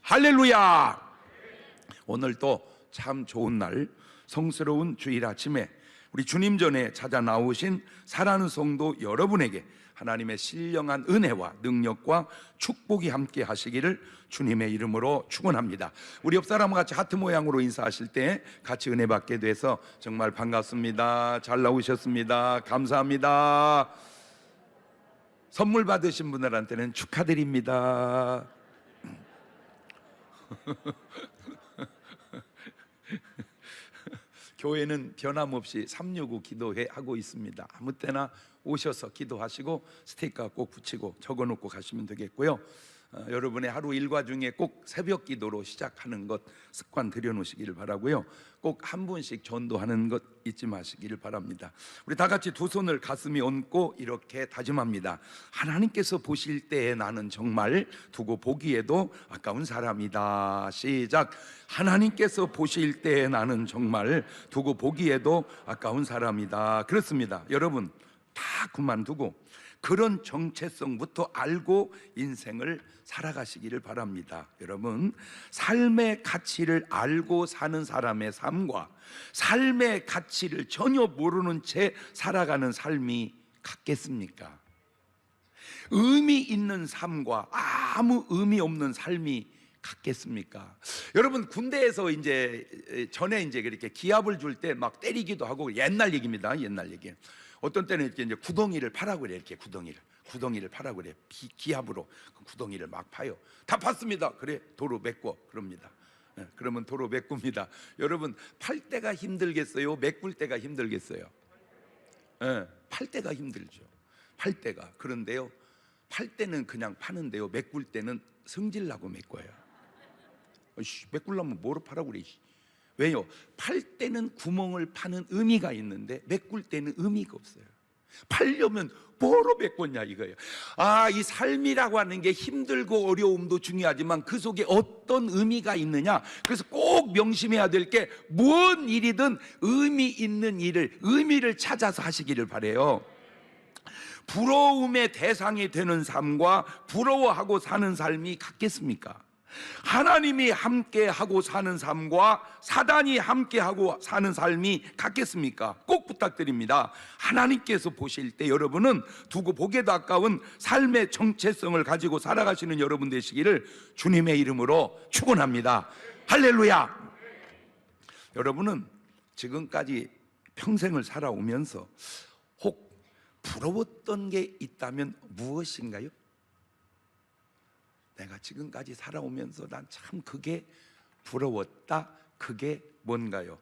할렐루야. 오늘도 참 좋은 날, 성스러운 주일 아침에 우리 주님 전에 찾아 나오신 사랑하는 성도 여러분에게 하나님의 신령한 은혜와 능력과 축복이 함께 하시기를 주님의 이름으로 축원합니다. 우리 옆 사람과 같이 하트 모양으로 인사하실 때 같이 은혜 받게 돼서 정말 반갑습니다. 잘 나오셨습니다. 감사합니다. 선물 받으신 분들한테는 축하드립니다. 교회는 변함없이 365 기도회 하고 있습니다. 아무 때나 오셔서 기도하시고 스티커 꼭 붙이고 적어놓고 가시면 되겠고요. 여러분의 하루 일과 중에 꼭 새벽 기도로 시작하는 것 습관 들여놓으시기를 바라고요. 꼭 한 분씩 전도하는 것 잊지 마시기를 바랍니다. 우리 다 같이 두 손을 가슴에 얹고 이렇게 다짐합니다. 하나님께서 보실 때에 나는 정말 두고 보기에도 아까운 사람이다. 시작. 하나님께서 보실 때에 나는 정말 두고 보기에도 아까운 사람이다. 그렇습니다. 여러분 다 그만두고 그런 정체성부터 알고 인생을 살아가시기를 바랍니다. 여러분, 삶의 가치를 알고 사는 사람의 삶과 삶의 가치를 전혀 모르는 채 살아가는 삶이 같겠습니까? 의미 있는 삶과 아무 의미 없는 삶이 같겠습니까? 여러분 군대에서 이제 전에 이제 그렇게 기합을 줄 때 막 때리기도 하고 옛날 얘기입니다. 옛날 얘기. 어떤 때는 이렇게 이제 구덩이를 파라고 그래. 이렇게 구덩이를 파라고 그래. 기합으로 구덩이를 막 파요. 다 팠습니다. 그래 도로 메꿔 그럽니다. 그러면 도로 메꿉니다. 여러분 팔 때가 힘들겠어요? 메꿀 때가 힘들겠어요? 팔 때가 힘들죠. 팔 때가. 그런데요 팔 때는 그냥 파는데요 메꿀 때는 성질나고 메꿔요. 메꿀려면 뭐로 파라고 그래. 왜요? 팔 때는 구멍을 파는 의미가 있는데 메꿀 때는 의미가 없어요. 팔려면 뭐로 메꿨냐 이거예요. 이 삶이라고 하는 게 힘들고 어려움도 중요하지만 그 속에 어떤 의미가 있느냐. 그래서 꼭 명심해야 될 게 무슨 일이든 의미 있는 일을, 의미를 찾아서 하시기를 바라요. 부러움의 대상이 되는 삶과 부러워하고 사는 삶이 같겠습니까? 하나님이 함께하고 사는 삶과 사단이 함께하고 사는 삶이 같겠습니까? 꼭 부탁드립니다. 하나님께서 보실 때 여러분은 두고 보기에도 아까운 삶의 정체성을 가지고 살아가시는 여러분 되시기를 주님의 이름으로 축원합니다. 할렐루야. 여러분은 지금까지 평생을 살아오면서 혹 부러웠던 게 있다면 무엇인가요? 내가 지금까지 살아오면서 난 참 그게 부러웠다. 그게 뭔가요?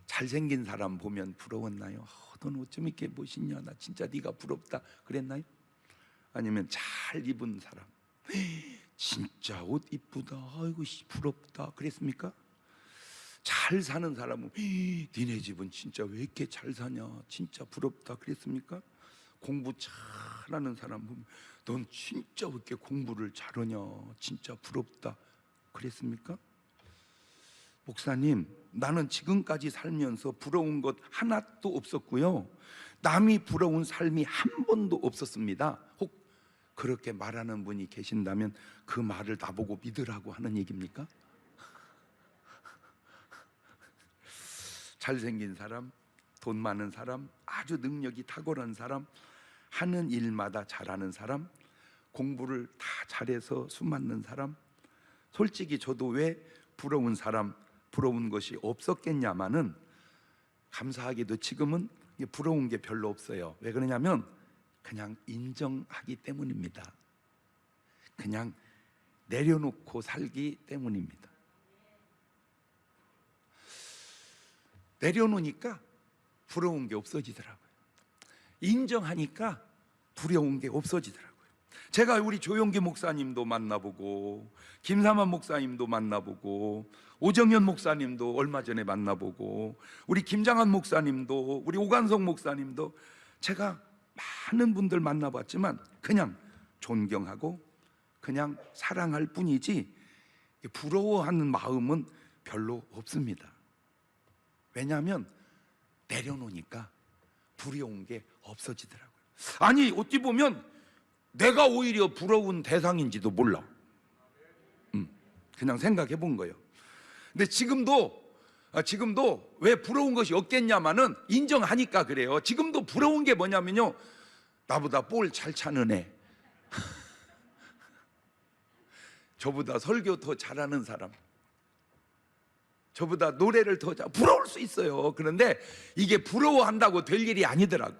잘생긴 사람 보면 부러웠나요? 넌 어쩜 이렇게 멋있냐? 나 진짜 네가 부럽다 그랬나요? 아니면 잘 입은 사람, 진짜 옷 이쁘다, 아이고 부럽다 그랬습니까? 잘 사는 사람은 니네 집은 진짜 왜 이렇게 잘 사냐, 진짜 부럽다 그랬습니까? 공부 잘하는 사람 보면 넌 진짜 왜 이렇게 공부를 잘하냐, 진짜 부럽다 그랬습니까? 목사님, 나는 지금까지 살면서 부러운 것 하나도 없었고요, 남이 부러운 삶이 한 번도 없었습니다. 혹 그렇게 말하는 분이 계신다면 그 말을 나보고 믿으라고 하는 얘기입니까? 잘생긴 사람, 돈 많은 사람, 아주 능력이 탁월한 사람, 하는 일마다 잘하는 사람, 공부를 다 잘해서 숨 맞는 사람, 솔직히 저도 왜 부러운 사람, 부러운 것이 없었겠냐마는 감사하게도 지금은 부러운 게 별로 없어요. 왜 그러냐면 그냥 인정하기 때문입니다. 그냥 내려놓고 살기 때문입니다. 내려놓으니까 부러운 게 없어지더라고요. 인정하니까 두려운 게 없어지더라고요. 제가 우리 조용기 목사님도 만나보고 김삼환 목사님도 만나보고 오정현 목사님도 얼마 전에 만나보고 우리 김장한 목사님도 우리 오관석 목사님도 제가 많은 분들 만나봤지만 그냥 존경하고 그냥 사랑할 뿐이지 부러워하는 마음은 별로 없습니다. 왜냐하면 내려놓으니까 두려운 게 없어지더라고요. 아니 어찌 보면 내가 오히려 부러운 대상인지도 몰라. 그냥 생각해 본 거예요. 근데 지금도 왜 부러운 것이 없겠냐마는 인정하니까 그래요. 지금도 부러운 게 뭐냐면요, 나보다 볼 잘 차는 애, 저보다 설교 더 잘하는 사람, 저보다 노래를 더 잘, 부러울 수 있어요. 그런데 이게 부러워한다고 될 일이 아니더라고.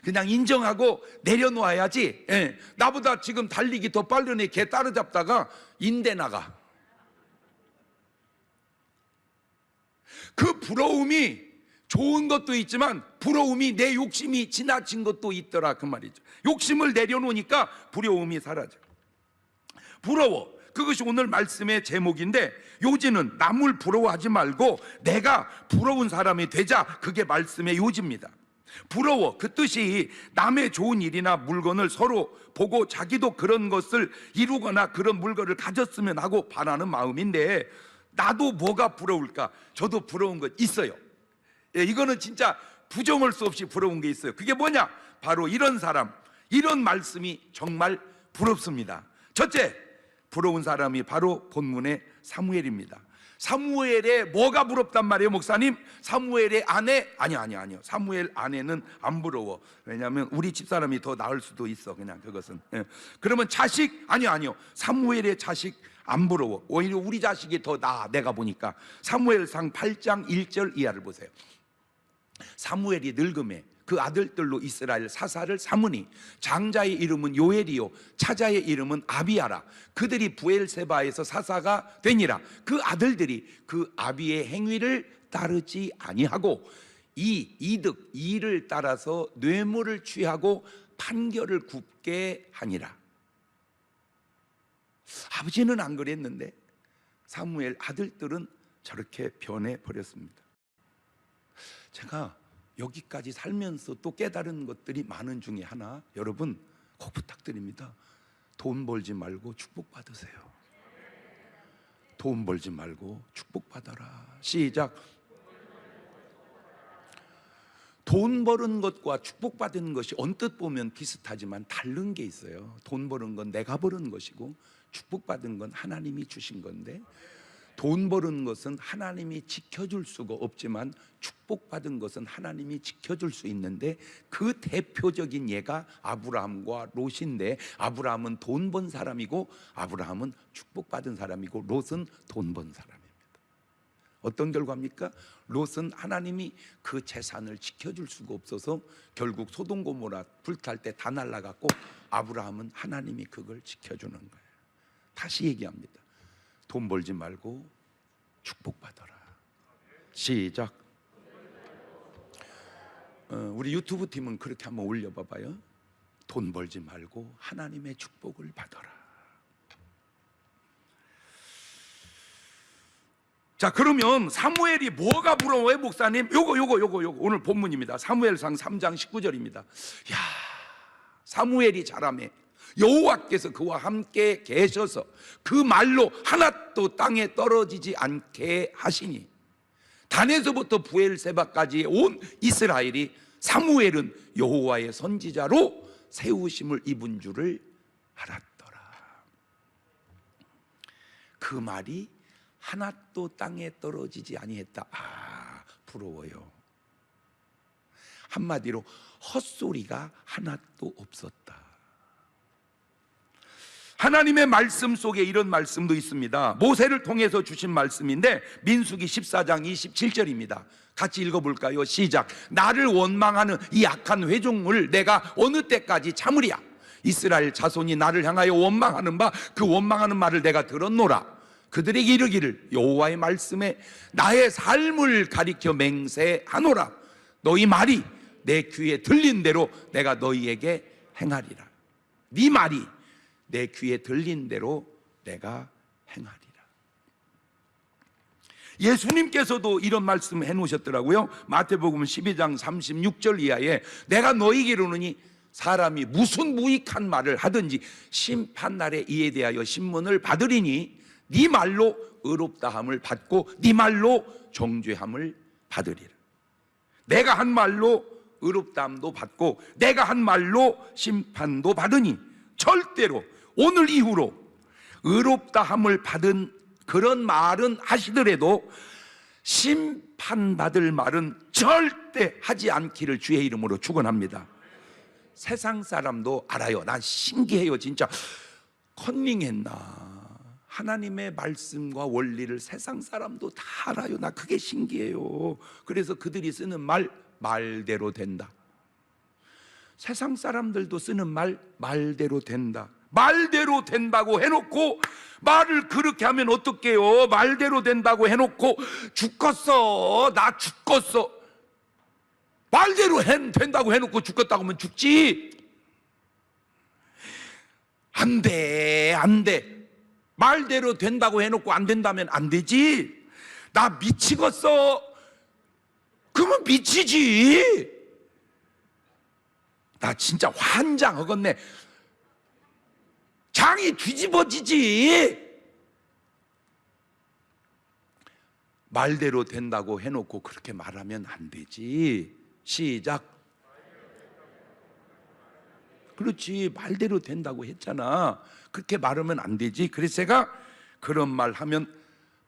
그냥 인정하고 내려놓아야지. 예, 나보다 지금 달리기 더 빠른 애 개 따라잡다가 인대 나가. 그 부러움이 좋은 것도 있지만 부러움이 내 욕심이 지나친 것도 있더라, 그 말이죠. 욕심을 내려놓으니까 부러움이 사라져. 부러워, 그것이 오늘 말씀의 제목인데, 요지는 남을 부러워하지 말고 내가 부러운 사람이 되자, 그게 말씀의 요지입니다. 부러워, 그 뜻이 남의 좋은 일이나 물건을 서로 보고 자기도 그런 것을 이루거나 그런 물건을 가졌으면 하고 바라는 마음인데, 나도 뭐가 부러울까? 저도 부러운 것 있어요. 예, 이거는 진짜 부정할 수 없이 부러운 게 있어요. 그게 뭐냐? 바로 이런 사람, 이런 말씀이 정말 부럽습니다. 첫째, 부러운 사람이 바로 본문의 사무엘입니다. 사무엘의 뭐가 부럽단 말이에요, 목사님? 사무엘의 아내? 아니요. 사무엘 아내는 안 부러워. 왜냐하면 우리 집사람이 더 나을 수도 있어, 그냥 그것은. 예. 그러면 자식? 아니요. 사무엘의 자식 안 부러워. 오히려 우리 자식이 더 나아, 내가 보니까. 사무엘상 8장 1절 이하를 보세요. 사무엘이 늙음에 그 아들들로 이스라엘 사사를 삼으니 장자의 이름은 요엘이요 차자의 이름은 아비야라. 그들이 부엘세바에서 사사가 되니라. 그 아들들이 그 아비의 행위를 따르지 아니하고 이득 이를 따라서 뇌물을 취하고 판결을 굽게 하니라. 아버지는 안 그랬는데 사무엘 아들들은 저렇게 변해 버렸습니다. 제가 여기까지 살면서 또 깨달은 것들이 많은 중에 하나, 여러분 꼭 부탁드립니다. 돈 벌지 말고 축복 받으세요. 돈 벌지 말고 축복 받아라. 시작. 돈 버는 것과 축복 받은 것이 언뜻 보면 비슷하지만 다른 게 있어요. 돈 버는 건 내가 버는 것이고 축복 받은 건 하나님이 주신 건데, 돈 버는 것은 하나님이 지켜줄 수가 없지만 축복받은 것은 하나님이 지켜줄 수 있는데, 그 대표적인 예가 아브라함과 롯인데, 아브라함은 돈 번 사람이고 아브라함은 축복받은 사람이고 롯은 돈 번 사람입니다. 어떤 결과입니까? 롯은 하나님이 그 재산을 지켜줄 수가 없어서 결국 소돔 고모라 불탈 때 다 날아갔고, 아브라함은 하나님이 그걸 지켜주는 거예요. 다시 얘기합니다. 돈 벌지 말고 축복받아라. 시작. 우리 유튜브 팀은 그렇게 한번 올려봐봐요. 돈 벌지 말고 하나님의 축복을 받아라. 자, 그러면 사무엘이 뭐가 부러워요, 목사님? 요거 오늘 본문입니다. 사무엘상 3장 19절입니다. 야, 사무엘이 자라매 여호와께서 그와 함께 계셔서 그 말로 하나도 땅에 떨어지지 않게 하시니, 단에서부터 부엘세바까지 온 이스라엘이 사무엘은 여호와의 선지자로 세우심을 입은 줄을 알았더라. 그 말이 하나도 땅에 떨어지지 아니했다. 아, 부러워요. 한마디로 헛소리가 하나도 없었다. 하나님의 말씀 속에 이런 말씀도 있습니다. 모세를 통해서 주신 말씀인데 민수기 14장 27절입니다. 같이 읽어볼까요? 시작. 나를 원망하는 이 악한 회중을 내가 어느 때까지 참으랴. 이스라엘 자손이 나를 향하여 원망하는 바 그 원망하는 말을 내가 들었노라. 그들에게 이르기를 여호와의 말씀에 나의 삶을 가리켜 맹세하노라. 너희 말이 내 귀에 들린 대로 내가 너희에게 행하리라. 네 말이 내 귀에 들린 대로 내가 행하리라. 예수님께서도 이런 말씀 해놓으셨더라고요. 마태복음 12장 36절 이하에 내가 너희에게 이르노니 사람이 무슨 무익한 말을 하든지 심판날에 이에 대하여 신문을 받으리니 네 말로 의롭다함을 받고 네 말로 정죄함을 받으리라. 내가 한 말로 의롭다함도 받고 내가 한 말로 심판도 받으니 절대로 오늘 이후로 의롭다함을 받은 그런 말은 하시더라도 심판받을 말은 절대 하지 않기를 주의 이름으로 축원합니다. 세상 사람도 알아요. 난 신기해요. 진짜 컨닝했나? 하나님의 말씀과 원리를 세상 사람도 다 알아요. 나 그게 신기해요. 그래서 그들이 쓰는 말, 말대로 된다. 세상 사람들도 쓰는 말, 말대로 된다. 말대로 된다고 해놓고 말을 그렇게 하면 어떡해요? 말대로 된다고 해놓고 죽겠어, 나 죽겠어. 말대로 된다고 해놓고 죽겠다고 하면 죽지. 안 돼, 안 돼. 말대로 된다고 해놓고 안 된다면 안 되지. 나 미치겠어. 그러면 미치지. 나 진짜 환장하겠네. 장이 뒤집어지지. 말대로 된다고 해놓고 그렇게 말하면 안 되지. 시작. 그렇지, 말대로 된다고 했잖아. 그렇게 말하면 안 되지. 그래서 제가 그런 말 하면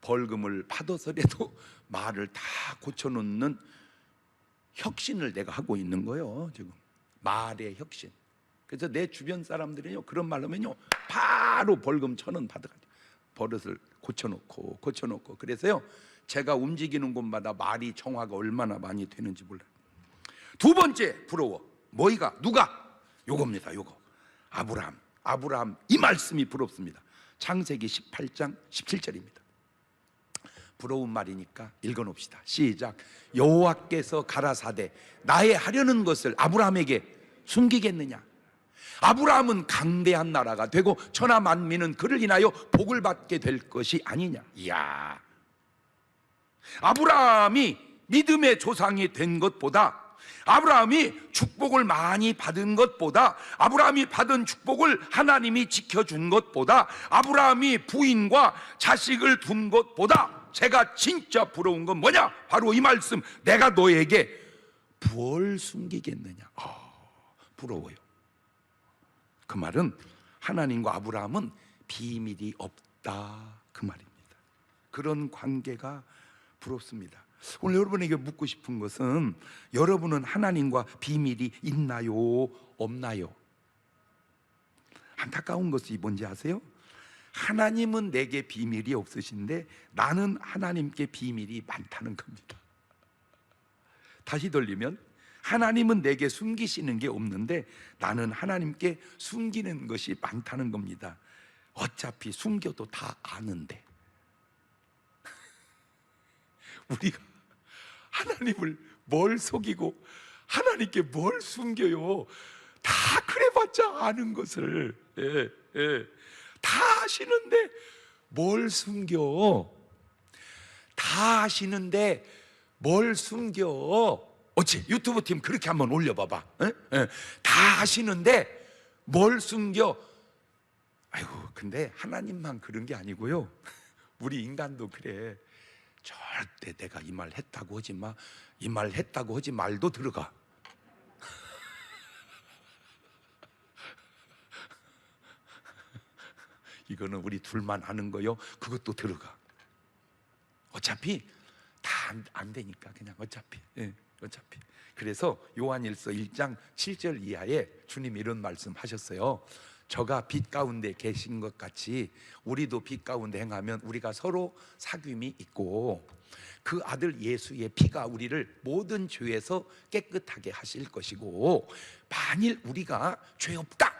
벌금을 받아서라도 말을 다 고쳐놓는 혁신을 내가 하고 있는 거예요. 지금 말의 혁신. 그래서 내 주변 사람들은요, 그런 말 하면요 바로 벌금 1,000원 받아가지고 버릇을 고쳐놓고. 그래서요 제가 움직이는 곳마다 말이 정화가 얼마나 많이 되는지 몰라요. 두 번째 부러워. 뭐이가? 누가? 요겁니다. 요거 아브라함. 이 말씀이 부럽습니다. 창세기 18장 17절입니다. 부러운 말이니까 읽어놓읍시다. 시작. 여호와께서 가라사대 나의 하려는 것을 아브라함에게 숨기겠느냐? 아브라함은 강대한 나라가 되고 천하 만민은 그를 인하여 복을 받게 될 것이 아니냐. 이야, 아브라함이 믿음의 조상이 된 것보다, 아브라함이 축복을 많이 받은 것보다, 아브라함이 받은 축복을 하나님이 지켜준 것보다, 아브라함이 부인과 자식을 둔 것보다 제가 진짜 부러운 건 뭐냐? 바로 이 말씀. 내가 너에게 뭘 숨기겠느냐. 부러워요. 그 말은 하나님과 아브라함은 비밀이 없다, 그 말입니다. 그런 관계가 부럽습니다. 오늘 여러분에게 묻고 싶은 것은, 여러분은 하나님과 비밀이 있나요? 없나요? 안타까운 것이 뭔지 아세요? 하나님은 내게 비밀이 없으신데 나는 하나님께 비밀이 많다는 겁니다. 다시 돌리면, 하나님은 내게 숨기시는 게 없는데 나는 하나님께 숨기는 것이 많다는 겁니다. 어차피 숨겨도 다 아는데. 우리가 하나님을 뭘 속이고 하나님께 뭘 숨겨요? 다 그래봤자 아는 것을. 다 아시는데 뭘 숨겨? 다 아시는데 뭘 숨겨? 어찌 유튜브 팀 그렇게 한번 올려봐봐. 다 아시는데 뭘 숨겨? 아이고, 근데 하나님만 그런 게 아니고요, 우리 인간도 그래. 절대 내가 이 말 했다고 하지 마, 이 말 했다고 하지 말도 들어가. 이거는 우리 둘만 아는 거요, 그것도 들어가. 어차피 다 안 되니까 그냥 어차피. 어차피. 그래서 요한일서 1장 7절 이하에 주님 이런 말씀 하셨어요. 저가 빛 가운데 계신 것 같이 우리도 빛 가운데 행하면 우리가 서로 사귐이 있고, 그 아들 예수의 피가 우리를 모든 죄에서 깨끗하게 하실 것이고, 만일 우리가 죄 없다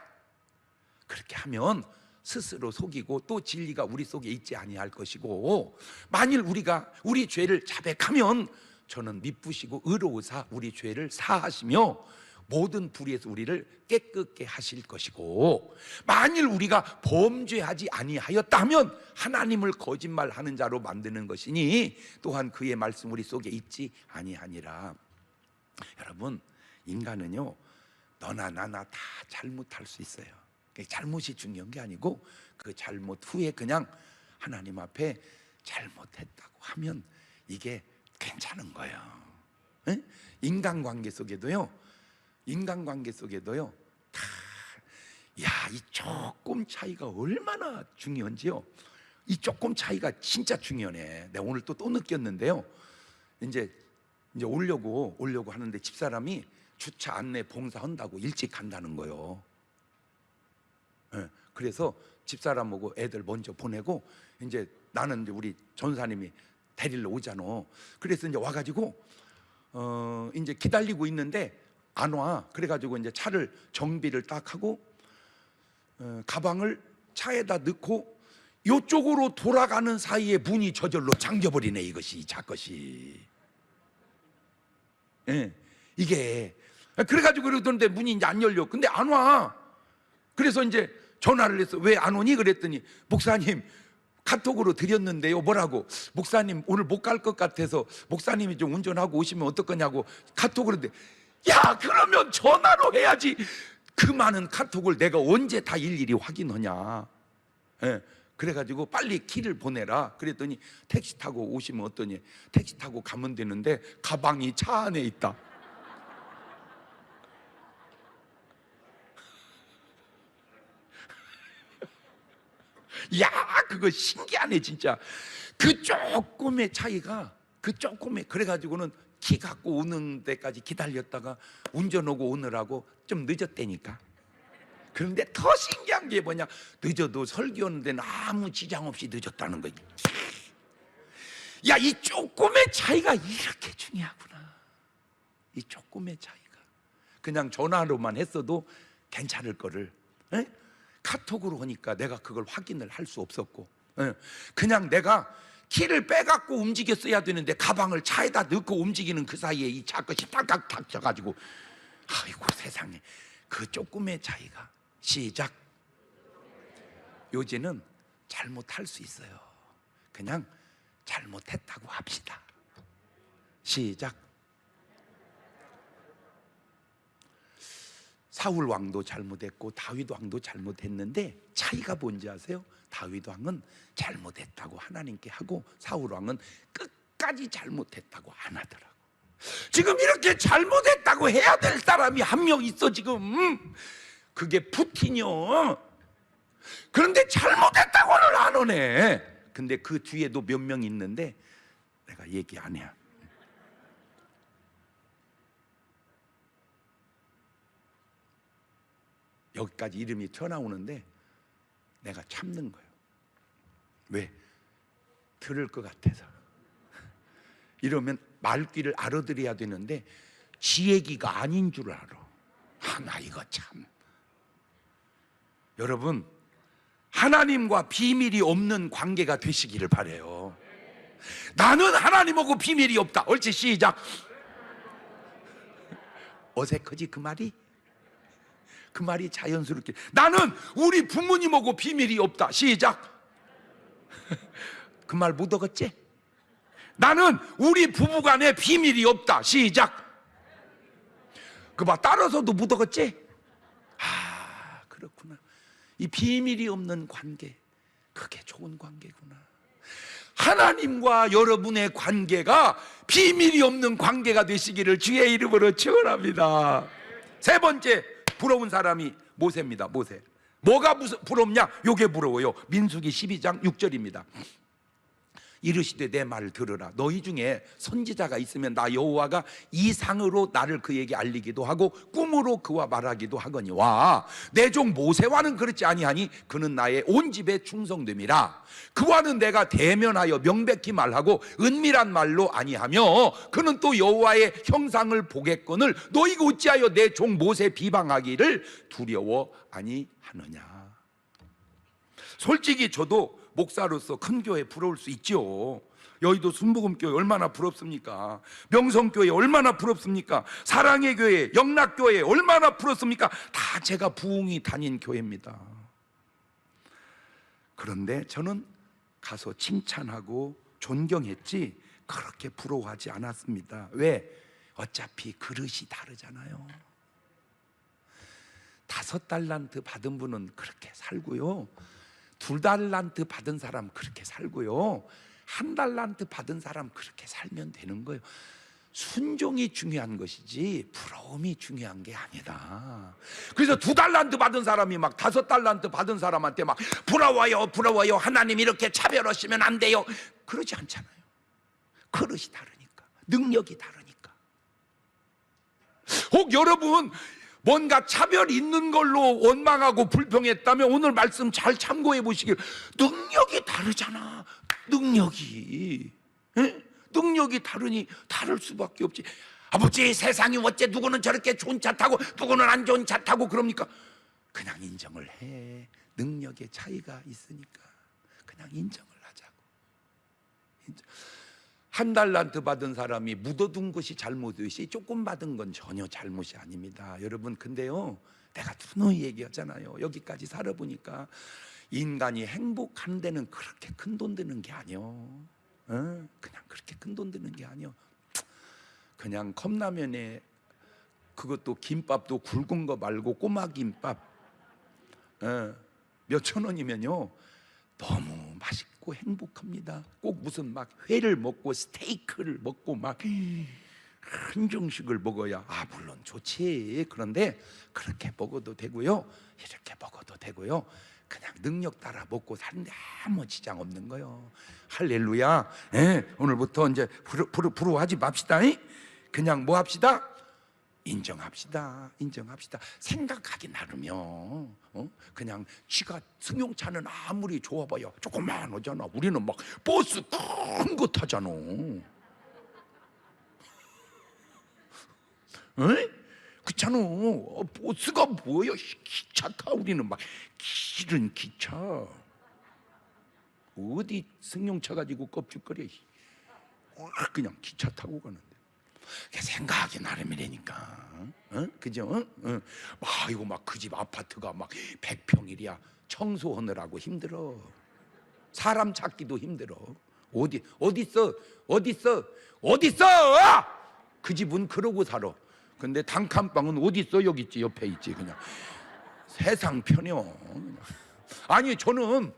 그렇게 하면 스스로 속이고 또 진리가 우리 속에 있지 아니할 것이고, 만일 우리가 우리 죄를 자백하면 저는 미쁘시고 의로우사 우리 죄를 사하시며 모든 불의에서 우리를 깨끗게 하실 것이고, 만일 우리가 범죄하지 아니하였다면 하나님을 거짓말하는 자로 만드는 것이니 또한 그의 말씀 우리 속에 있지 아니하니라. 여러분, 인간은요 너나 나나 다 잘못할 수 있어요. 잘못이 중요한 게 아니고 그 잘못 후에 그냥 하나님 앞에 잘못했다고 하면 이게 괜찮은 거예요. 인간관계 속에도요 다, 이 조금 차이가 얼마나 중요한지요. 이 조금 차이가 진짜 중요해. 내가 오늘 또 느꼈는데요. 이제 오려고 하는데 집사람이 주차 안내 봉사한다고 일찍 간다는 거예요. 예, 그래서 집사람하고 애들 먼저 보내고 이제 나는 이제 우리 전사님이 데리러 오잖아. 그래서 이제 와가지고 이제 기다리고 있는데 안 와. 그래가지고 이제 차를 정비를 딱 하고 가방을 차에다 넣고 요쪽으로 돌아가는 사이에 문이 저절로 잠겨버리네. 이것이 자것이. 예, 이게 그래가지고 그러던데 문이 이제 안 열려. 근데 안 와. 그래서 이제 전화를 해서 왜 안 오니 그랬더니 목사님 카톡으로 드렸는데요. 뭐라고? 목사님 오늘 못 갈 것 같아서 목사님이 좀 운전하고 오시면 어떡하냐고 카톡으로 했는데, 야 그러면 전화로 해야지. 그 많은 카톡을 내가 언제 다 일일이 확인하냐. 예, 그래가지고 빨리 키를 보내라 그랬더니 택시 타고 오시면 어떠니? 택시 타고 가면 되는데 가방이 차 안에 있다. 야 그거 신기하네 진짜. 그 조금의 차이가 그래가지고는 키 갖고 오는 데까지 기다렸다가 운전하고 오느라고 좀 늦었다니까. 그런데 더 신기한 게 뭐냐, 늦어도 설교하는 데는 아무 지장 없이 늦었다는 거지. 야, 이 조금의 차이가 이렇게 중요하구나. 이 조금의 차이가 그냥 전화로만 했어도 괜찮을 거를 카톡으로 하니까 내가 그걸 확인을 할 수 없었고, 그냥 내가 키를 빼갖고 움직였어야 되는데 가방을 차에다 넣고 움직이는 그 사이에 이 차것이 딱딱 닥쳐가지고, 아이고 세상에, 그 조금의 차이가. 시작. 요새는 잘못할 수 있어요. 그냥 잘못했다고 합시다. 시작. 사울 왕도 잘못했고 다윗 왕도 잘못했는데 차이가 뭔지 아세요? 다윗 왕은 잘못했다고 하나님께 하고 사울 왕은 끝까지 잘못했다고 안 하더라고. 지금 이렇게 잘못했다고 해야 될 사람이 한 명 있어 지금. 그게 푸틴이요. 그런데 잘못했다고는 안 하네. 근데 그 뒤에도 몇 명 있는데 내가 얘기 안 해. 여기까지 이름이 튀어나오는데 내가 참는 거예요. 왜? 들을 것 같아서. 이러면 말귀를 알아들어야 되는데 지 얘기가 아닌 줄 알아. 나 이거 참. 여러분, 하나님과 비밀이 없는 관계가 되시기를 바라요. 나는 하나님하고 비밀이 없다. 옳지, 시작. 어색하지 그 말이? 그 말이 자연스럽게. 나는 우리 부모님하고 비밀이 없다. 시작. 그 말 못 얻었지? 나는 우리 부부간에 비밀이 없다. 시작. 그봐 따라서도 못 얻었지? 아, 그렇구나. 이 비밀이 없는 관계, 그게 좋은 관계구나. 하나님과 여러분의 관계가 비밀이 없는 관계가 되시기를 주의 이름으로 축원합니다. 세 번째 부러운 사람이 모세입니다. 모세. 뭐가 부럽냐? 요게 부러워요. 민수기 12장 6절입니다. 이르시되 내 말을 들으라. 너희 중에 선지자가 있으면 나 여호와가 이상으로 나를 그에게 알리기도 하고 꿈으로 그와 말하기도 하거니와 내 종 모세와는 그렇지 아니하니 그는 나의 온 집에 충성됨이라. 그와는 내가 대면하여 명백히 말하고 은밀한 말로 아니하며 그는 또 여호와의 형상을 보겠거늘 너희가 어찌하여 내 종 모세 비방하기를 두려워 아니하느냐. 솔직히 저도 목사로서 큰 교회 부러울 수 있죠. 여의도 순복음교회 얼마나 부럽습니까? 명성교회 얼마나 부럽습니까? 사랑의 교회, 영락교회 얼마나 부럽습니까? 다 제가 부흥이 다닌 교회입니다. 그런데 저는 가서 칭찬하고 존경했지 그렇게 부러워하지 않았습니다. 왜? 어차피 그릇이 다르잖아요. 5달란트 받은 분은 그렇게 살고요, 2달란트 받은 사람 그렇게 살고요, 1달란트 받은 사람 그렇게 살면 되는 거예요. 순종이 중요한 것이지 부러움이 중요한 게 아니다. 그래서 2달란트 받은 사람이 막 5달란트 받은 사람한테 막 부러워요 부러워요, 하나님 이렇게 차별하시면 안 돼요, 그러지 않잖아요. 그릇이 다르니까, 능력이 다르니까. 혹 여러분 뭔가 차별 있는 걸로 원망하고 불평했다면 오늘 말씀 잘 참고해 보시길. 능력이 다르잖아. 능력이, 에? 능력이 다르니 다를 수밖에 없지. 아버지, 세상이 어째 누구는 저렇게 좋은 차 타고 누구는 안 좋은 차 타고 그럽니까? 그냥 인정을 해. 능력의 차이가 있으니까 그냥 인정을 하자고. 1달란트 받은 사람이 묻어둔 것이 잘못이지 조금 받은 건 전혀 잘못이 아닙니다. 여러분, 근데요, 내가 누누이 얘기하잖아요. 여기까지 살아보니까 인간이 행복한 데는 그렇게 큰 돈 드는 게 아니요. 그냥 그렇게 큰 돈 드는 게 아니요. 그냥 컵라면에, 그것도 김밥도 굵은 거 말고 꼬마 김밥 몇천 원이면요 너무 맛있고 행복합니다. 꼭 무슨 막 회를 먹고 스테이크를 먹고 막 한정식을 먹어야 물론 좋지. 그런데 그렇게 먹어도 되고요, 이렇게 먹어도 되고요, 그냥 능력 따라 먹고 사는데 아무 지장 없는 거요. 할렐루야. 오늘부터 이제 부러워하지 맙시다. 그냥 뭐 합시다? 인정합시다. 인정합시다. 생각하기 나름이요. 그냥 지가 승용차는 아무리 좋아봐야 조금만 하잖아. 우리는 막 버스 큰 거 타잖아. 그렇잖아. 버스가 뭐야? 기차 타. 우리는 막 길은 기차. 어디 승용차 가지고 껍죽거려. 그냥 기차 타고 가는데. 생각하기 나름이라니까. 그죠? 이거 막 그 집 아파트가 막 100평이랴. 청소하느라고 힘들어. 사람 찾기도 힘들어. 어디 있어? 그 집은 그러고 살아. 근데 단칸방은 어디 있어? 여기 있지, 옆에 있지. 그냥 세상 편여. 아니, 저는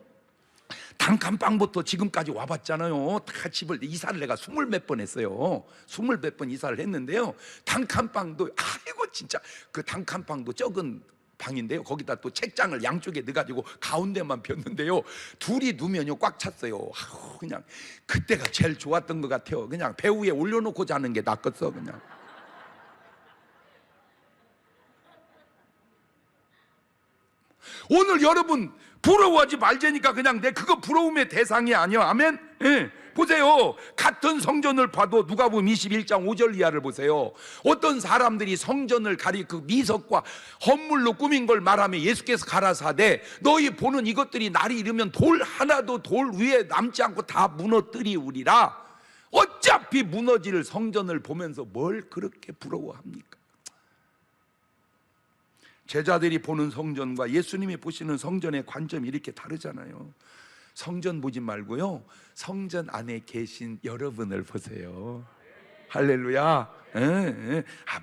단칸방부터 지금까지 와봤잖아요. 다 집을 이사를 내가 20몇 번 했어요. 20몇 번 이사를 했는데요, 단칸방도 진짜 그 단칸방도 적은 방인데요, 거기다 또 책장을 양쪽에 넣어가지고 가운데만 폈는데요, 둘이 누면요 꽉 찼어요. 그냥 그때가 제일 좋았던 것 같아요. 그냥 배 위에 올려놓고 자는 게 낫겠어. 그냥 오늘 여러분 부러워하지 말자니까 그냥 내 그거 부러움의 대상이 아니야. 아멘. 보세요. 같은 성전을 봐도 누가복음 21장 5절 이하를 보세요. 어떤 사람들이 성전을 그 미석과 헌물로 꾸민 걸 말하며 예수께서 가라사대 너희 보는 이것들이 날이 이르면 돌 하나도 돌 위에 남지 않고 다 무너뜨리우리라. 어차피 무너질 성전을 보면서 뭘 그렇게 부러워합니까? 제자들이 보는 성전과 예수님이 보시는 성전의 관점이 이렇게 다르잖아요. 성전 보지 말고요, 성전 안에 계신 여러분을 보세요. 할렐루야.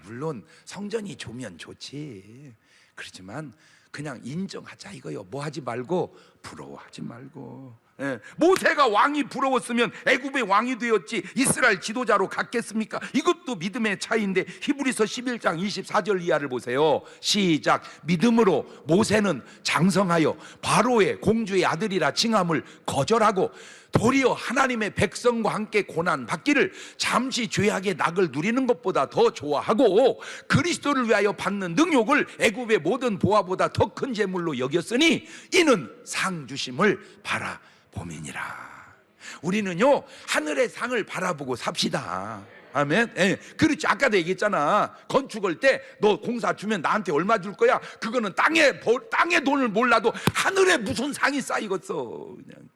물론 성전이 좋으면 좋지. 그렇지만 그냥 인정하자 이거요. 뭐 하지 말고, 부러워하지 말고. 모세가 왕이 부러웠으면 애굽의 왕이 되었지 이스라엘 지도자로 갔겠습니까? 이것도 믿음의 차이인데 히브리서 11장 24절 이하를 보세요. 시작. 믿음으로 모세는 장성하여 바로의 공주의 아들이라 칭함을 거절하고 도리어 하나님의 백성과 함께 고난 받기를 잠시 죄악의 낙을 누리는 것보다 더 좋아하고 그리스도를 위하여 받는 능욕을 애굽의 모든 보화보다 더 큰 재물로 여겼으니 이는 상 주심을 바라봄이니라. 우리는요 하늘의 상을 바라보고 삽시다. 아멘. 그렇지. 아까도 얘기했잖아. 건축할 때 너 공사 주면 나한테 얼마 줄 거야? 그거는 땅의 돈을 몰라도 하늘에 무슨 상이 쌓이겠어. 그냥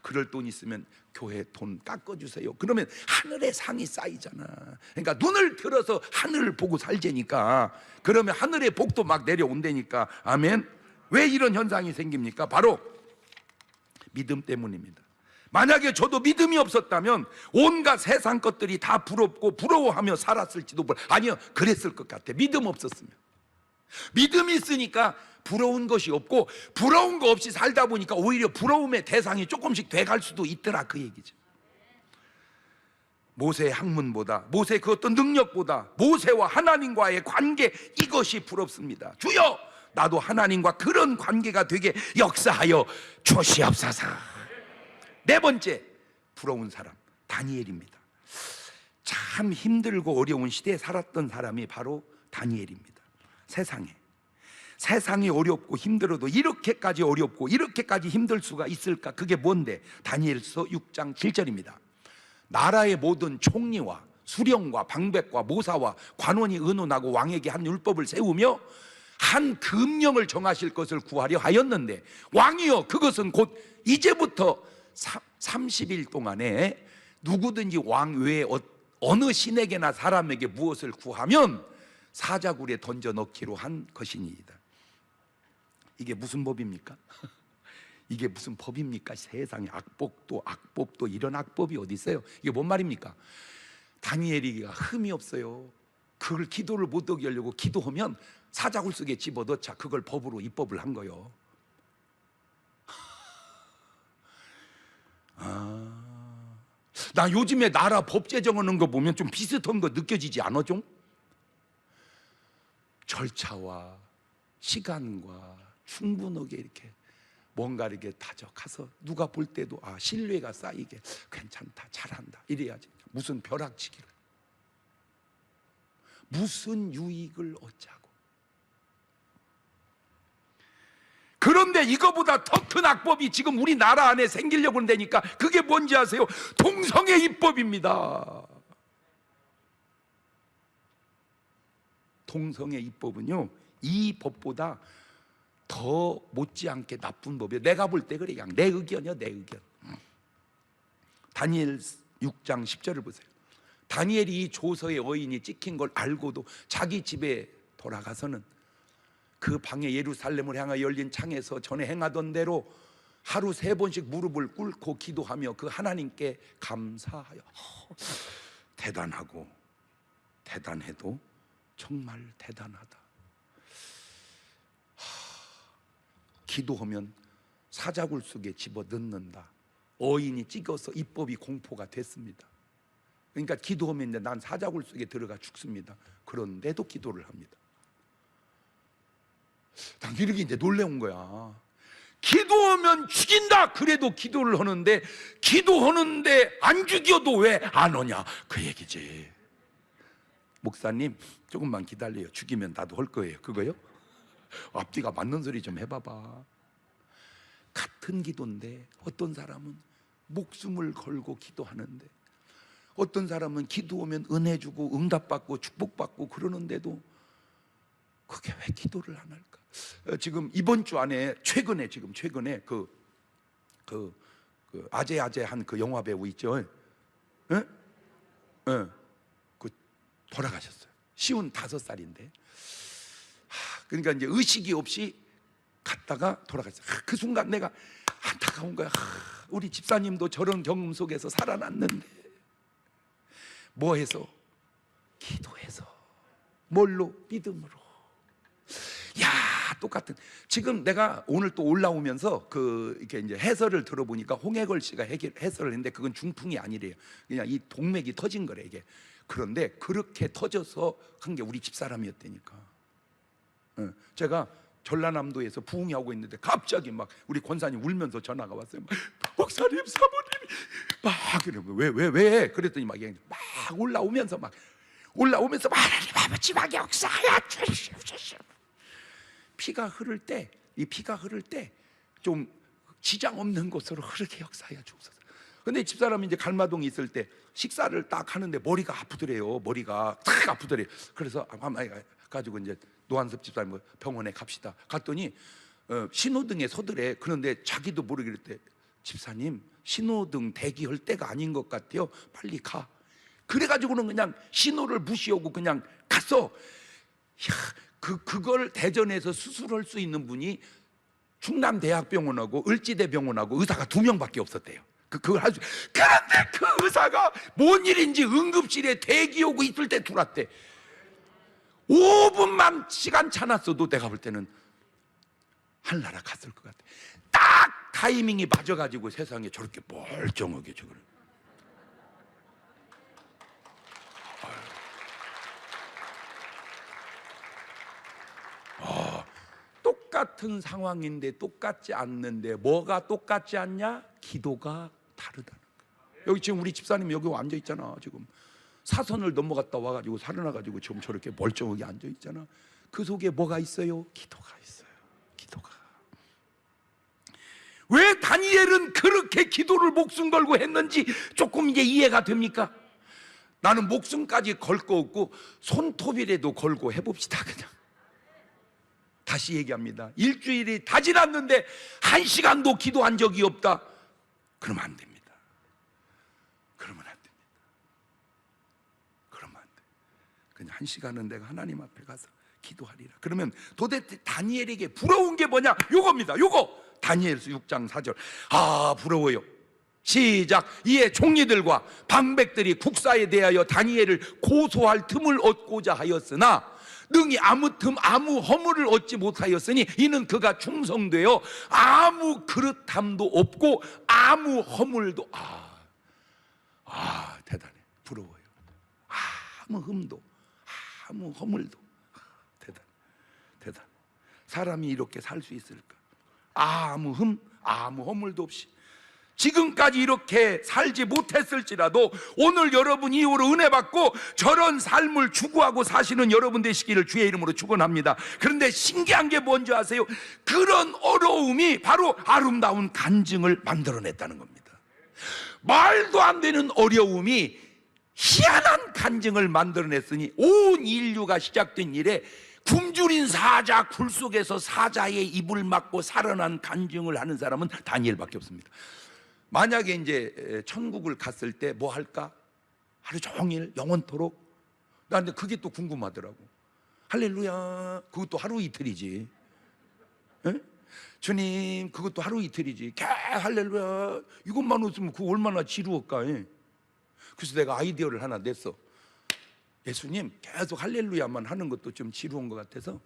그럴 돈 있으면 교회 돈 깎아주세요. 그러면 하늘의 상이 쌓이잖아. 그러니까 눈을 들어서 하늘을 보고 살자니까. 그러면 하늘의 복도 막 내려온다니까. 아멘. 왜 이런 현상이 생깁니까? 바로 믿음 때문입니다. 만약에 저도 믿음이 없었다면 온갖 세상 것들이 다 부럽고 부러워하며 살았을지도 아니요, 그랬을 것 같아. 믿음 없었으면. 믿음이 있으니까 부러운 것이 없고 부러운 거 없이 살다 보니까 오히려 부러움의 대상이 조금씩 돼갈 수도 있더라, 그 얘기죠. 모세의 학문보다, 모세의 그 어떤 능력보다 모세와 하나님과의 관계, 이것이 부럽습니다. 주여, 나도 하나님과 그런 관계가 되게 역사하여 주시옵소서. 네 번째 부러운 사람, 다니엘입니다. 참 힘들고 어려운 시대에 살았던 사람이 바로 다니엘입니다. 세상이 어렵고 힘들어도 이렇게까지 어렵고 이렇게까지 힘들 수가 있을까? 그게 뭔데? 다니엘서 6장 7절입니다. 나라의 모든 총리와 수령과 방백과 모사와 관원이 의논하고 왕에게 한 율법을 세우며 한 금령을 정하실 것을 구하려 하였는데, 왕이여, 그것은 곧 이제부터 30일 동안에 누구든지 왕 외에 어느 신에게나 사람에게 무엇을 구하면 사자굴에 던져 넣기로 한 것이니이다. 이게 무슨 법입니까? 이게 무슨 법입니까? 세상에 악법도 이런 악법이 어디 있어요? 이게 뭔 말입니까? 다니엘이가 흠이 없어요. 그걸 기도를 못 오게 하려고 기도하면 사자굴 속에 집어넣자, 그걸 법으로 입법을 한 거요. 나 요즘에 나라 법 제정하는 거 보면 좀 비슷한 거 느껴지지 않아? 좀 절차와 시간과 충분하게 이렇게 뭔가 이렇게 다져가서 누가 볼 때도 신뢰가 쌓이게, 괜찮다, 잘한다 이래야지. 무슨 벼락치기를, 무슨 유익을 얻자고. 그런데 이거보다 더 큰 악법이 지금 우리나라 안에 생기려고 한다니까. 그게 뭔지 아세요? 동성애 입법입니다. 동성애 입법은요, 이 법보다 더 못지않게 나쁜 법이에요. 내가 볼 때 그래. 그냥 내 의견이요, 내 의견. 다니엘 6장 10절을 보세요. 다니엘이 이 조서의 어인이 찍힌 걸 알고도 자기 집에 돌아가서는 그 방에 예루살렘을 향하여 열린 창에서 전에 행하던 대로 하루 3번씩 무릎을 꿇고 기도하며 그 하나님께 감사하여, 대단하고 대단해도 정말 대단하다. 기도하면 사자굴 속에 집어넣는다. 어인이 찍어서 입법이 공포가 됐습니다. 그러니까 기도하면 이제 난 사자굴 속에 들어가 죽습니다. 그런데도 기도를 합니다. 난 이렇게 이제 놀라운 거야. 기도하면 죽인다 그래도 기도를 하는데, 기도하는데 안 죽여도 왜 안 오냐, 그 얘기지. 목사님 조금만 기다려요. 죽이면 나도 할 거예요. 그거요? 앞뒤가 맞는 소리 좀 해봐봐. 같은 기도인데 어떤 사람은 목숨을 걸고 기도하는데, 어떤 사람은 기도하면 은혜 주고 응답받고 축복받고 그러는데도 그게 왜 기도를 안 할까? 지금 이번 주 안에 최근에 그 아재한 그 영화 배우 있죠? 예? 그 돌아가셨어요. 55살인데. 그러니까 이제 의식이 없이 갔다가 돌아갔어요. 그 순간 내가 안타까운 거야. 우리 집사님도 저런 경험 속에서 살아났는데, 뭐 해서? 기도해서. 뭘로? 믿음으로. 야, 똑같은. 지금 내가 오늘 또 올라오면서 이렇게 이제 해설을 들어보니까 홍해걸 씨가 해설을 했는데 그건 중풍이 아니래요. 그냥 이 동맥이 터진 거래, 이게. 그런데 그렇게 터져서 한 게 우리 집사람이었다니까. 제가 전라남도에서 부흥하고 있는데 갑자기 막 우리 권사님 울면서 전화가 왔어요. 목사님, 사모님이 막 이러면 왜? 그랬더니 막 올라오면서 하나님 아버지 막 역사하여 주시옵소서. 피가 흐를 때 좀 지장 없는 곳으로 흐르게 역사하여 주옵소서. 근데 집사람이 이제 갈마동에 있을 때 식사를 딱 하는데 머리가 아프더래요. 머리가 탁 아프더래요. 그래서 가지고 이제 노한섭 집사님 병원에 갑시다. 갔더니 신호등에 서더래. 그런데 자기도 모르게 그랬대. 집사님, 신호등 대기할 때가 아닌 것 같아요. 빨리 가. 그래가지고는 그냥 신호를 무시하고 그냥 갔어. 그걸 대전에서 수술할 수 있는 분이 충남대학병원하고 을지대병원하고 의사가 2명밖에 없었대요. 그걸 하죠. 그런데 그 의사가 뭔 일인지 응급실에 대기하고 있을 때 들어왔대. 5분만 시간 차놨어도 내가 볼 때는 하늘나라 갔을 것 같아. 딱 타이밍이 맞아가지고 세상에 저렇게 멀쩡하게 저걸. 똑같은 상황인데 똑같지 않는데 뭐가 똑같지 않냐? 기도가 다르다는 거예요. 여기 지금 우리 집사님 여기 앉아 있잖아. 지금 사선을 넘어갔다 와가지고 살아나가지고 지금 저렇게 멀쩡하게 앉아 있잖아. 그 속에 뭐가 있어요? 기도가 있어요. 기도가. 왜 다니엘은 그렇게 기도를 목숨 걸고 했는지 조금 이제 이해가 됩니까? 나는 목숨까지 걸 거 없고 손톱이라도 걸고 해봅시다. 그냥 다시 얘기합니다. 일주일이 다 지났는데 1시간도 기도한 적이 없다. 그러면 안 됩니다. 그러면 안 됩니다. 그러면 안 돼. 그냥 1시간은 내가 하나님 앞에 가서 기도하리라. 그러면 도대체 다니엘에게 부러운 게 뭐냐? 요겁니다. 요거 다니엘서 6장 4절. 아, 부러워요. 시작. 이에 총리들과 방백들이 국사에 대하여 다니엘을 고소할 틈을 얻고자 하였으나 능히 아무 틈 아무 허물을 얻지 못하였으니 이는 그가 충성되어 아무 그릇함도 없고 아무 허물도 대단해. 부러워요. 아무 흠도 아무 허물도 대단. 사람이 이렇게 살 수 있을까? 아무 흠 아무 허물도 없이 지금까지 이렇게 살지 못했을지라도 오늘 여러분 이후로 은혜 받고 저런 삶을 추구하고 사시는 여러분 되시기를 주의 이름으로 축원합니다. 그런데 신기한 게 뭔지 아세요? 그런 어려움이 바로 아름다운 간증을 만들어냈다는 겁니다. 말도 안 되는 어려움이 희한한 간증을 만들어냈으니 온 인류가 시작된 이래 굶주린 사자 굴 속에서 사자의 입을 막고 살아난 간증을 하는 사람은 다니엘밖에 없습니다. 만약에 이제 천국을 갔을 때 뭐 할까? 하루 종일 영원토록. 나한테 그게 또 궁금하더라고. 할렐루야. 그것도 하루 이틀이지. 에? 주님 그것도 하루 이틀이지. 할렐루야. 이것만 웃으면 그거 얼마나 지루할까? 그래서 내가 아이디어를 하나 냈어. 예수님 계속 할렐루야만 하는 것도 좀 지루한 것 같아서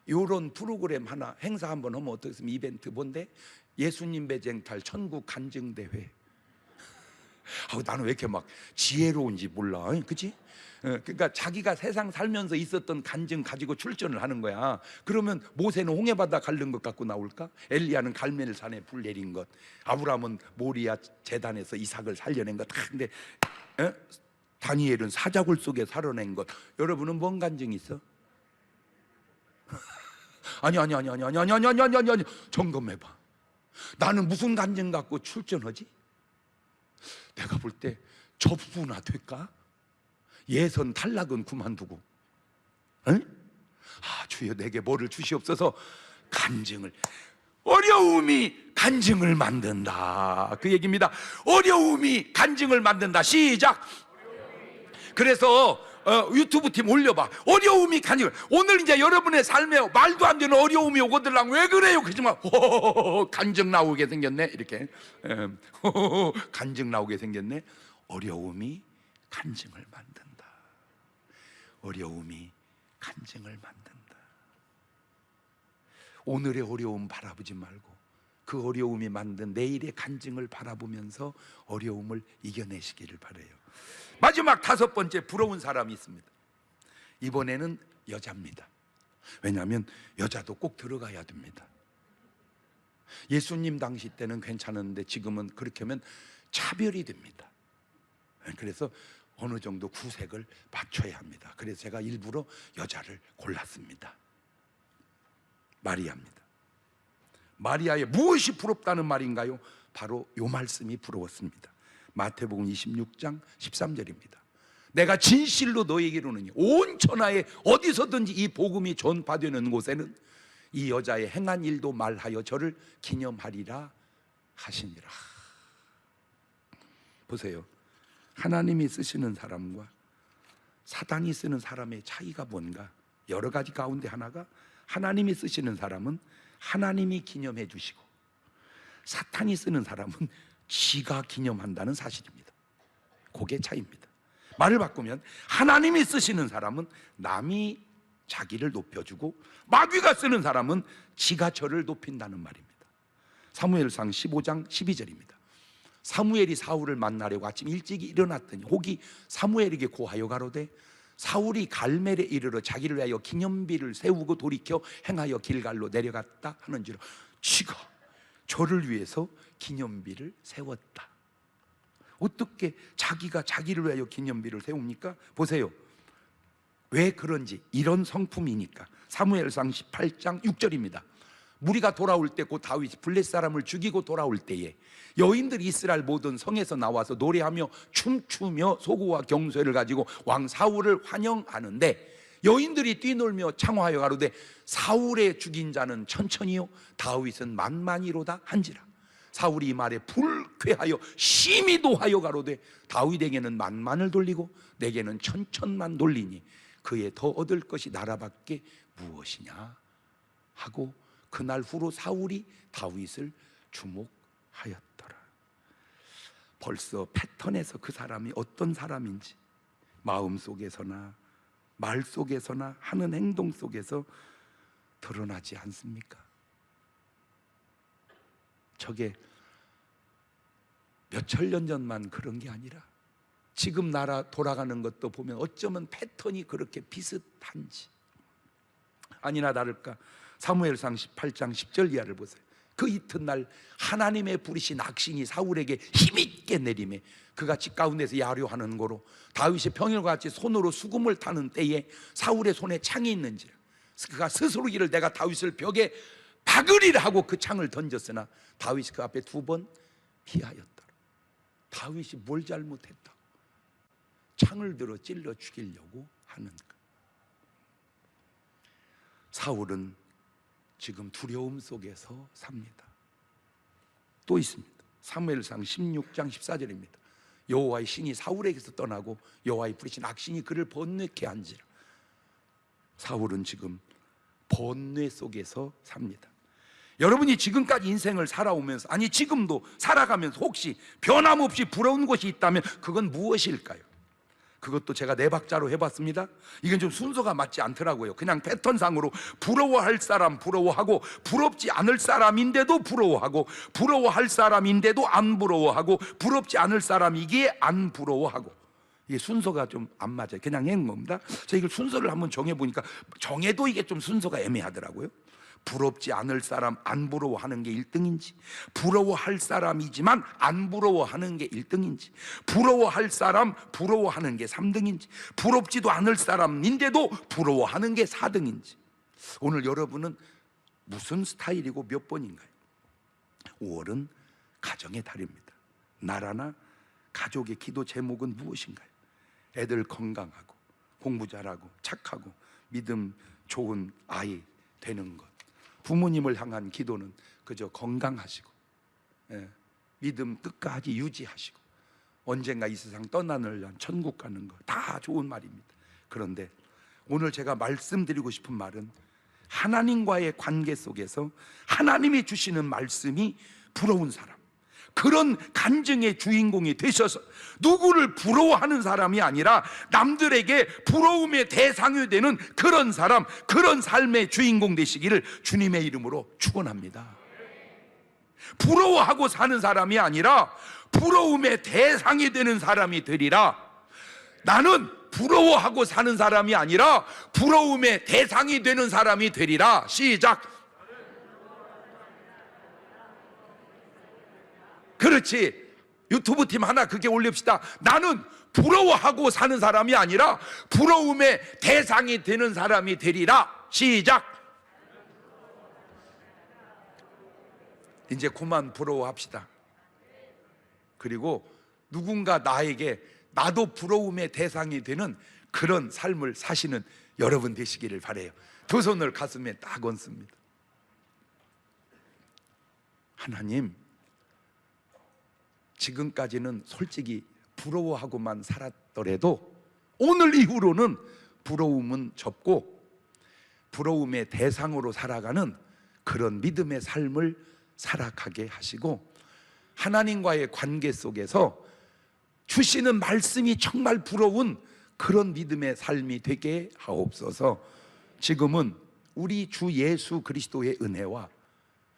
이런 프로그램 하나 행사 한번 하면 어떻겠습니까? 이벤트 뭔데? 예수님 배쟁탈 천국 간증대회. 나는 왜 이렇게 막 지혜로운지 몰라. 그치? 그러니까 자기가 세상 살면서 있었던 간증 가지고 출전을 하는 거야. 그러면 모세는 홍해바다 갈른 것 갖고 나올까? 엘리야는 갈멜산에 불 내린 것, 아브라함은 모리아 제단에서 이삭을 살려낸 것. 근데 다니엘은 사자굴 속에 살아낸 것. 여러분은 뭔 간증이 있어? 아니 점검해봐. 나는 무슨 간증 갖고 출전하지? 내가 볼 때 접수나 될까? 예선 탈락은 그만두고. 주여 내게 뭐를 주시옵소서. 간증을. 어려움이 간증을 만든다. 그 얘기입니다. 어려움이 간증을 만든다. 시작. 그래서 유튜브 팀 올려봐. 어려움이 간증. 오늘 이제 여러분의 삶에 말도 안 되는 어려움이 오거들랑 왜 그래요? 그러지만 간증 나오게 생겼네. 이렇게 간증 나오게 생겼네. 어려움이 간증을 만든다. 어려움이 간증을 만든다. 오늘의 어려움 바라보지 말고 그 어려움이 만든 내일의 간증을 바라보면서 어려움을 이겨내시기를 바라요. 마지막 5번째 부러운 사람이 있습니다. 이번에는 여자입니다. 왜냐하면 여자도 꼭 들어가야 됩니다. 예수님 당시 때는 괜찮았는데 지금은 그렇게 하면 차별이 됩니다. 그래서 어느 정도 구색을 맞춰야 합니다. 그래서 제가 일부러 여자를 골랐습니다. 마리아입니다. 마리아의 무엇이 부럽다는 말인가요? 바로 이 말씀이 부러웠습니다. 마태복음 26장 13절입니다. 내가 진실로 너에게 이르노니 온 천하에 어디서든지 이 복음이 전파되는 곳에는 이 여자의 행한 일도 말하여 저를 기념하리라 하시니라. 보세요. 하나님이 쓰시는 사람과 사단이 쓰는 사람의 차이가 뭔가? 여러 가지 가운데 하나가 하나님이 쓰시는 사람은 하나님이 기념해 주시고 사탄이 쓰는 사람은 지가 기념한다는 사실입니다. 그게 차이입니다. 말을 바꾸면 하나님이 쓰시는 사람은 남이 자기를 높여주고 마귀가 쓰는 사람은 지가 저를 높인다는 말입니다. 사무엘상 15장 12절입니다. 사무엘이 사울을 만나려고 아침 일찍 일어났더니 혹이 사무엘에게 고하여 가로되 사울이 갈멜에 이르러 자기를 위하여 기념비를 세우고 돌이켜 행하여 길갈로 내려갔다 하는지로 지가 저를 위해서 기념비를 세웠다. 어떻게 자기가 자기를 위하여 기념비를 세웁니까? 보세요. 왜 그런지. 이런 성품이니까. 사무엘상 18장 6절입니다. 무리가 돌아올 때 곧 다윗이 블레 사람을 죽이고 돌아올 때에 여인들이 이스라엘 모든 성에서 나와서 노래하며 춤추며 소고와 경쇠를 가지고 왕 사울을 환영하는데, 여인들이 뛰놀며 창화하여 가로되 사울의 죽인 자는 천천히요 다윗은 만만히로다 한지라. 사울이 이 말에 불쾌하여 심히 노하여 가로되 다윗에게는 만만을 돌리고 내게는 천천만 돌리니 그에 더 얻을 것이 나라밖에 무엇이냐 하고 그날 후로 사울이 다윗을 주목하였더라. 벌써 패턴에서 그 사람이 어떤 사람인지 마음속에서나 말 속에서나 하는 행동 속에서 드러나지 않습니까? 저게 몇천 년 전만 그런 게 아니라 지금 나라 돌아가는 것도 보면 어쩌면 패턴이 그렇게 비슷한지. 아니나 다를까 사무엘상 18장 10절 이하를 보세요. 그 이튿날 하나님의 부리신 악신이 사울에게 힘있게 내림에 그가 집 가운데서 야료하는 거로 다윗이 평일과 같이 손으로 수금을 타는 때에 사울의 손에 창이 있는지라 그가 스스로 이를 내가 다윗을 벽에 박으리라 하고 그 창을 던졌으나 다윗이 그 앞에 2번 피하였더라. 다윗이 뭘 잘못했다? 창을 들어 찔러 죽이려고 하는 것. 사울은 지금 두려움 속에서 삽니다. 또 있습니다. 사무엘상 16장 14절입니다. 여호와의 신이 사울에게서 떠나고 여호와의 부리신 악신이 그를 번뇌케 한지라. 사울은 지금 번뇌 속에서 삽니다. 여러분이 지금까지 인생을 살아오면서, 아니 지금도 살아가면서 혹시 변함없이 부러운 것이 있다면 그건 무엇일까요? 그것도 제가 4박자로 해봤습니다. 이건 좀 순서가 맞지 않더라고요. 그냥 패턴상으로 부러워할 사람 부러워하고, 부럽지 않을 사람인데도 부러워하고, 부러워할 사람인데도 안 부러워하고, 부럽지 않을 사람이기에 안 부러워하고. 이게 순서가 좀 안 맞아요. 그냥 해는 겁니다. 제가 이걸 순서를 한번 정해보니까 정해도 이게 좀 순서가 애매하더라고요. 부럽지 않을 사람 안 부러워하는 게 1등인지, 부러워할 사람이지만 안 부러워하는 게 1등인지, 부러워할 사람 부러워하는 게 3등인지, 부럽지도 않을 사람인데도 부러워하는 게 4등인지. 오늘 여러분은 무슨 스타일이고 몇 번인가요? 5월은 가정의 달입니다. 나라나 가족의 기도 제목은 무엇인가요? 애들 건강하고 공부 잘하고 착하고 믿음 좋은 아이 되는 것. 부모님을 향한 기도는 그저 건강하시고, 믿음 끝까지 유지하시고 언젠가 이 세상 떠나는 날 천국 가는 거 다 좋은 말입니다. 그런데 오늘 제가 말씀드리고 싶은 말은 하나님과의 관계 속에서 하나님이 주시는 말씀이 부러운 사람, 그런 간증의 주인공이 되셔서 누구를 부러워하는 사람이 아니라 남들에게 부러움의 대상이 되는 그런 사람, 그런 삶의 주인공 되시기를 주님의 이름으로 축원합니다. 부러워하고 사는 사람이 아니라 부러움의 대상이 되는 사람이 되리라. 나는 부러워하고 사는 사람이 아니라 부러움의 대상이 되는 사람이 되리라. 시작. 그렇지. 유튜브 팀 하나 그게 올립시다. 나는 부러워하고 사는 사람이 아니라 부러움의 대상이 되는 사람이 되리라. 시작. 이제 그만 부러워합시다. 그리고 누군가 나에게 나도 부러움의 대상이 되는 그런 삶을 사시는 여러분 되시기를 바라요. 2 손을 가슴에 딱 얹습니다. 하나님, 지금까지는 솔직히 부러워하고만 살았더라도 오늘 이후로는 부러움은 접고 부러움의 대상으로 살아가는 그런 믿음의 삶을 살아가게 하시고, 하나님과의 관계 속에서 주시는 말씀이 정말 부러운 그런 믿음의 삶이 되게 하옵소서. 지금은 우리 주 예수 그리스도의 은혜와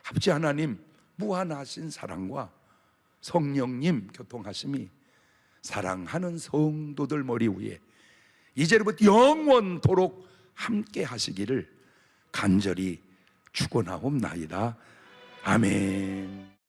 아버지 하나님 무한하신 사랑과 성령님 교통하심이 사랑하는 성도들 머리 위에 이제부터 영원토록 함께 하시기를 간절히 축원하옵나이다. 아멘.